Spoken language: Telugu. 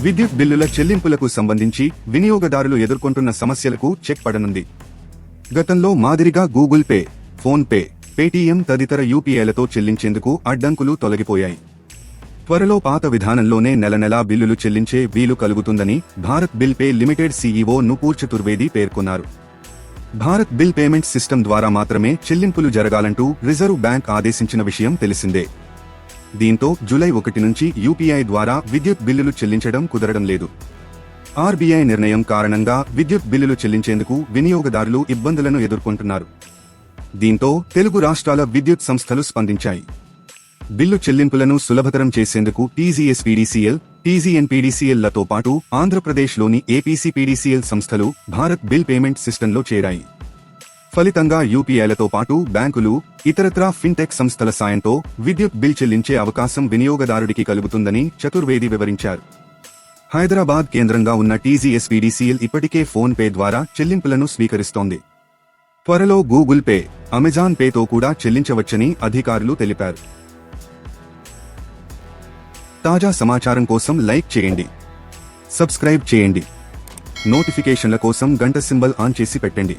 విద్యుత్ బిల్లుల చెల్లింపులకు సంబంధించి వినియోగదారులు ఎదుర్కొంటున్న సమస్యలకు చెక్ పడనుంది. గతంలో మాదిరిగా Google pay, phone pay, Paytm తదితర యూపీఐలతో చెల్లించేందుకు అడ్డంకులు తొలగిపోయాయి. త్వరలో పాత విధానంలోనే నెలనెలా బిల్లులు చెల్లించే వీలు కలుగుతుందని Bharat bill pay limited CEO Nupur Chaturvedi పేర్కొన్నారు. భారత్ బిల్ పేమెంట్ సిస్టమ్ ద్వారా మాత్రమే చెల్లింపులు జరగాలంటూ రిజర్వ్ బ్యాంక్ ఆదేశించిన విషయం తెలిసిందే. దీంతో జూలై 1 నుంచి యూపీఐ ద్వారా విద్యుత్ బిల్లులు చెల్లించడం కుదరడం లేదు. ఆర్బీఐ నిర్ణయం కారణంగా విద్యుత్ బిల్లులు చెల్లించేందుకు వినియోగదారులు ఇబ్బందులను ఎదుర్కొంటున్నారు. దీంతో తెలుగు రాష్ట్రాల విద్యుత్ సంస్థలు స్పందించాయి. బిల్లు చెల్లింపులను సులభతరం చేసేందుకు టీజీఎస్పీడీసీఎల్, టీజీఎన్పీడీసీఎల్-లతో పాటు ఆంధ్రప్రదేశ్లోని ఏపీసీపీడీసీఎల్ సంస్థలు భారత్ బిల్ పేమెంట్ సిస్టంలో చేరాయి. ఫలితంగా యూపీఐలతో పాటు బ్యాంకులు, ఇతరత్రా ఫిన్టెక్ సంస్థల సాయంతో విద్యుత్ బిల్ చెల్లించే అవకాశం వినియోగదారుడికి కలుగుతుందని చతుర్వేది వివరించారు. హైదరాబాద్ కేంద్రంగా ఉన్న టీజీఎస్పీడీసీఎల్ ఇప్పటికే ఫోన్ పే ద్వారా చెల్లింపులను స్వీకరిస్తోంది. త్వరలో గూగుల్ పే, అమెజాన్ పేతో కూడా చెల్లించవచ్చని అధికారులు తెలిపారు. తాజా సమాచారం కోసం లైక్ చేయండి, సబ్స్క్రైబ్ చేయండి, నోటిఫికేషన్ల కోసం గంట సింబల్ ఆన్ చేసి పెట్టండి.